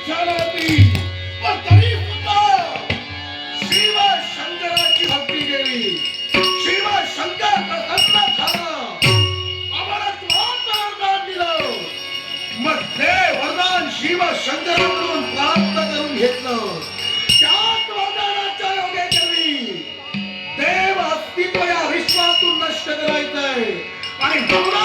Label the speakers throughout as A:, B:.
A: इच्छा नव्हती पण तरी सुद्धा शिव शंकराची भक्ती केली. शिव शंकर प्रसन्न झाला, आम्हाला तुझं वरदान दिलं. मग ते वरदान शिव शंकराकडून प्राप्त करून घेतलं. त्याच वरदानाच्या योगेश्वरी देव अस्तित्व या विश्वातून नष्ट करायचंय आणि नक्षत्र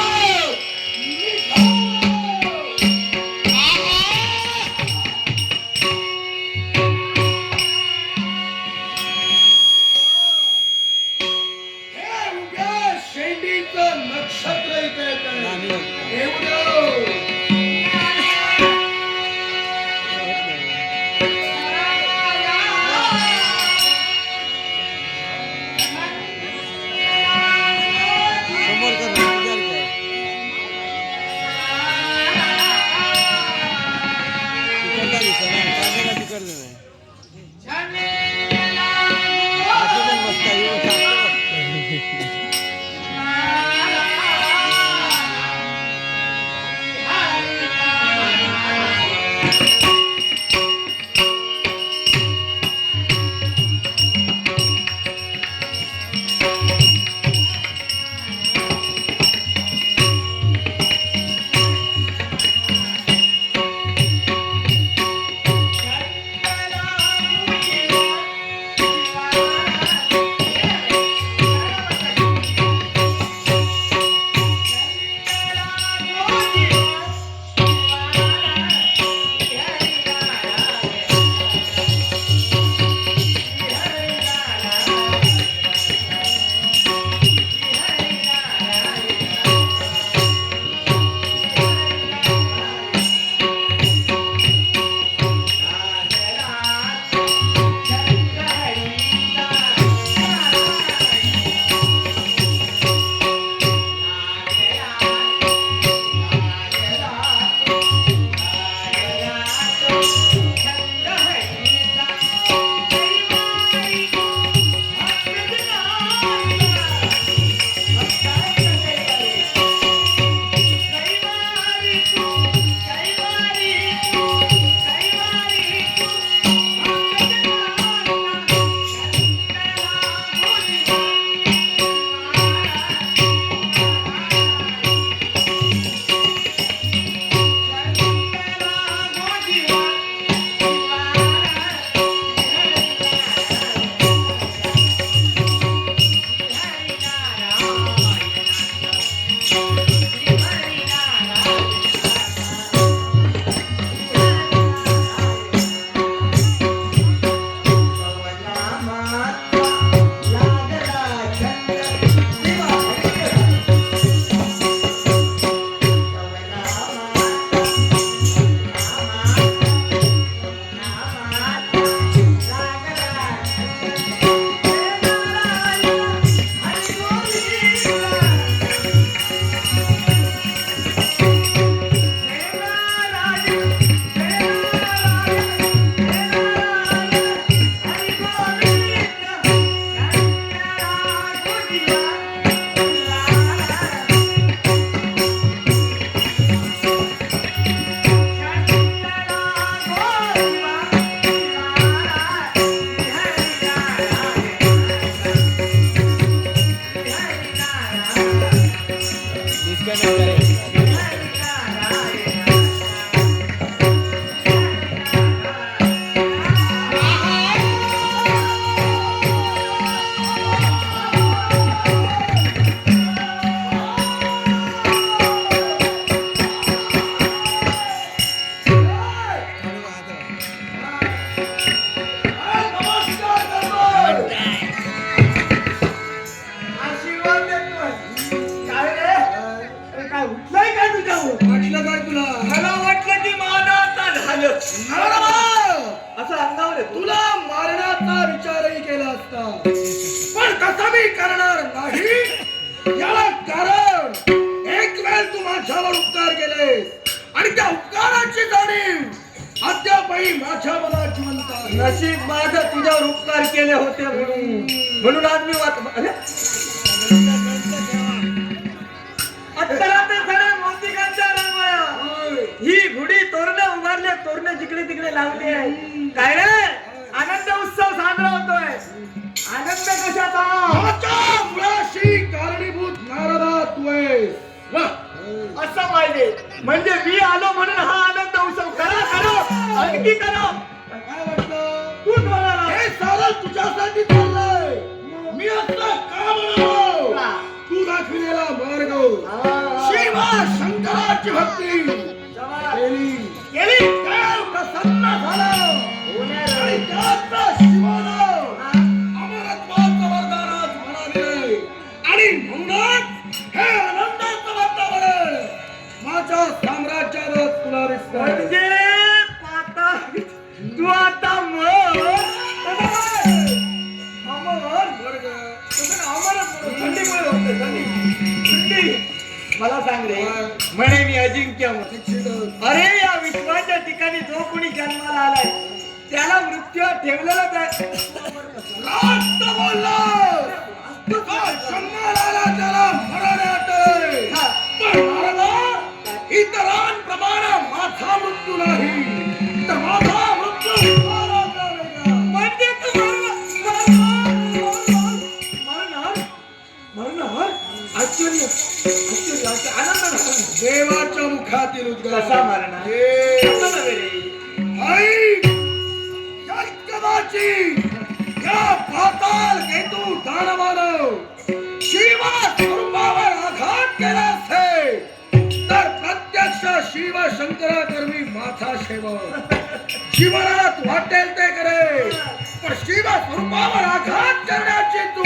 B: असं अंगावर
A: तुला मारण्याचा विचारही केला असता, पण कसा मी करणार नाही. याला कारण एक वेळ तू माझ्यावर उपकार केलेस आणि त्या उपकाराची जाणीव अद्यापही माझ्या मनात जिवंत आहे.
B: नशीब माझं तुझ्यावर उपकार केले होते म्हणून आज मी ही गुढी तोरण उभारले तोरण जिकडे तिकडे लावले आहे. काय रे आनंद उत्सव साजरा होतोय. आनंद कशाचा?
A: माझ्या मुळाशी कारणीभूत नारदा तू आहेस.
B: असं पाहिजे. म्हणजे मी आलो म्हणून हा आनंद उत्सव करा करा अगदी करा.
A: काय वाटतं?
B: तू बोला.
A: हे सारं तुझ्यासाठी चाललंय. मी असं का म्हणालो? तू दाखविलेला मार्ग शिव शंकराची भक्ती केली. देव प्रसन्न झाला आणि त्याचा शिवाला अमरत्वाचं वरदान आज मला दिलंय. आणि म्हणूनच हे आनंदाचं वातावरण माझ्या साम्राज्यात तुला दिसतंय.
B: म्हणजे आता तू आता थंडीमुळे होतं थंडी. मला सांग रे म्हणे मी अजिंक्य अरे या विश्वाच्या ठिकाणी जो कोणी जन्माला आलाय त्याला मृत्यू ठेवलेलाच आहे.
A: रास्त बोललास. जन्माला आला त्याला मरण येतंय. पण महाराजा इतरांप्रमाणे माझा मृत्यू नाही तर माझा मृत्यू महाराजा वेगळा.
B: म्हणजे तू मरणार आश्चर्य आनंद झाला.
A: देवाच्या मुखातील उद्गार
B: कसा मरणार?
A: ऐक या कदाची या पाताल केतू दानवानं शिव स्वरूपावर आघात केला असेल तर प्रत्यक्ष शिव शंकराकर्मी माथा शेव. जीवनात वाटेल ते करे पण शिव स्वरूपावर आघात करण्याची तू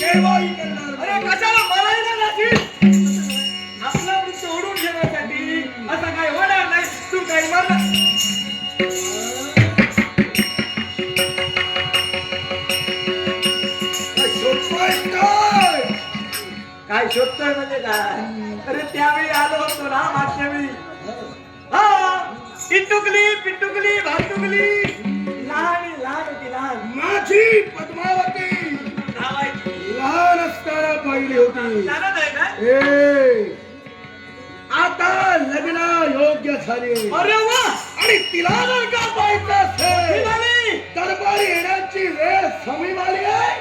A: केव्हाही करणार
B: अरे
A: नाही.
B: कशाला मरायला जाशील? आपला मृत्यू ओढून घेण्यासाठी असं काही होणार नाही. तू काही मरणार काय शोधतोय म्हणजे काय? अरे त्यावेळी आलो होतो ना मागच्या वेळी. हा पिटुकली भाटुकली लहान होती लहान.
A: माझी पद्मावती
B: धावायची
A: लहान असताना पाहिली होती.
B: जाणत आहे ना?
A: ए, आता लग्न योग्य झाले
B: अरे वा
A: आणि तिला जर का पाहायचं असेल
B: निघाली.
A: दरबारी येण्याची वेळ समीप आली आहे.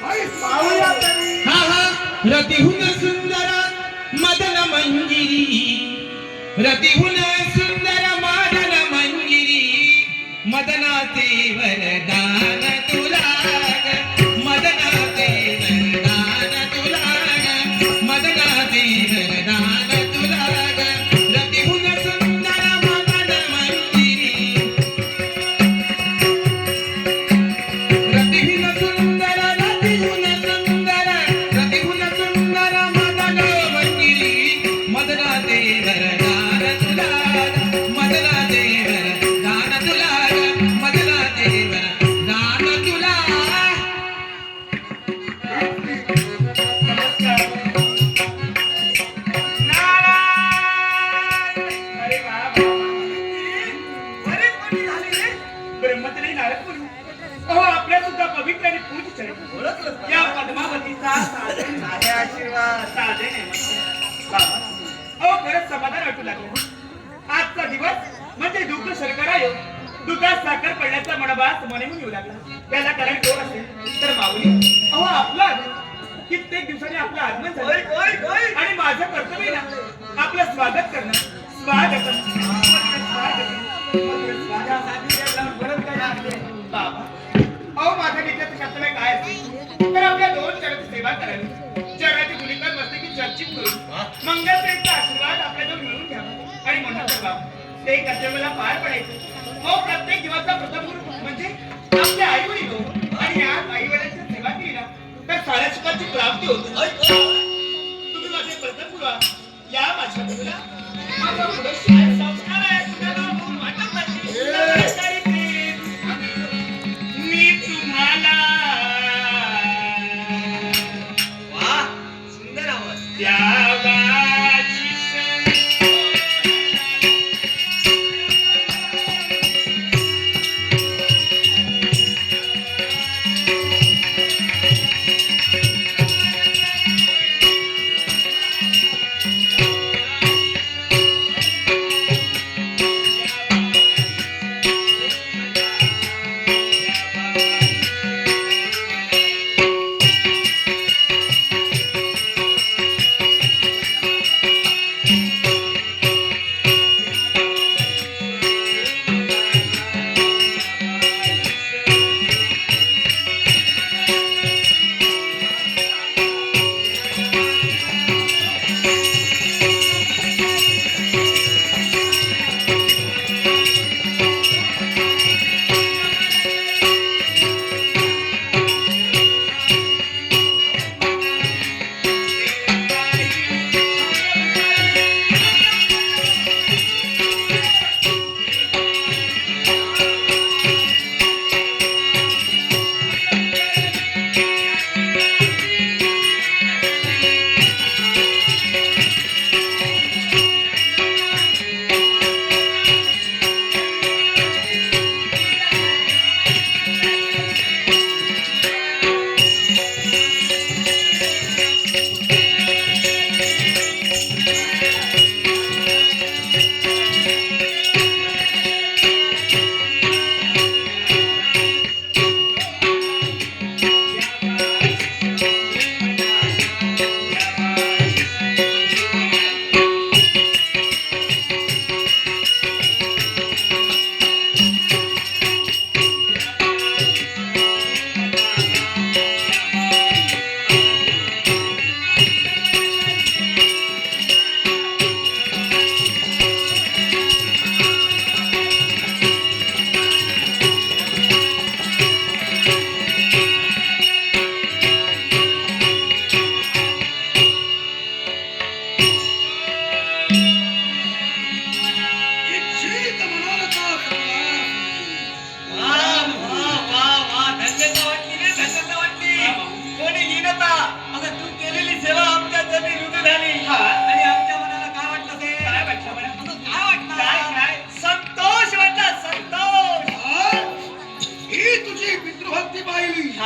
A: आणि
B: पाहूया तरी.
C: हा हा रतिहुन सुंदर मदन मंजिरी रतिहुन सुंदर मदन मंजिरी मदनाचे वरदान तुला मदनाचे वरदान तुला मदनाचे वरदान तुला रतिहुन सुंदर मदन मंजिरी रतिहुन सुंदर रतिहुन सुंदर मदन मंजिरी मदनाचे वरदान तुला मदनाचे वरदान तुला मदनाचे वरदान तुला.
B: अरे वा बरेच मोठी झाली रे. ब्रह्मचारी नारद मुनी. अहो आपल्या सुद्धा पवित्र आणि पूज्य चरित्र या पद्मावतीचा साधे आशीर्वाद साधे नेमके बाबा. अहो खरंच समाधान वाटू लागलं. आजचा दिवस म्हणजे दुःख शर्करा योग दुधात साखर पडल्याचा मनोभास मनेहून येऊ लागला. त्याला कारण कोण असेल तर माऊली. अहो आपला कित्येक दिवसांनी आपलं आगमन झालं आणि माझं कर्तव्य ना आपलं स्वागत करणं. स्वागतम बाबा. अहो माझ्या नित्याचं कर्तव्य काय असेल तर आपल्या दोन जगाची सेवा करावी. जगाची गुलिका मस्तकी चर्चित करून मंगलदेवचा आशीर्वाद आपल्याजवळ मिळवून घ्यावा आणि म्हणतात बाबा ते कर्तव्याला पार पडायचं. अहो प्रत्येक दिवसाचा प्रथम गुरु म्हणजे आपल्या आई वडील हो आणि या आई वडिलांची सेवा केली ना तर साऱ्या सुखाची प्राप्ती होते. तुम्ही माझे प्रथम गुरु आहात. या माझ्या गुरुला माझा पुढे शाळेत संस्कार आहे. तुम्हाला बोलून वाटत नाही. मी तुम्हाला वा सुंदर आवाज द्यावाची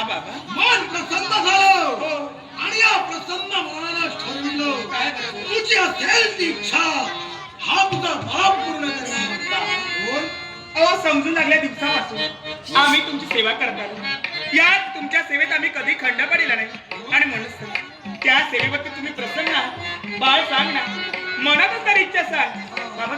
B: हा बाबा
A: मन प्रसन्न झालं
B: हो
A: आणि या प्रसन्न मनानं ठरविलं
B: काय करायचं?
A: तुझी असेल ती इच्छा हा तुझा बाप पूर्ण करणार बोल.
B: अहो समजून लागल्या दिवसापासून आम्ही तुमची सेवा करतात यात तुमच्या सेवेत आम्ही कधी खंड पडलेला नाही आणि म्हणूनच त्या सेवेवरती तुम्ही प्रसन्न आहात. बाळ सांग ना मनातच तर इच्छा सांग बाबा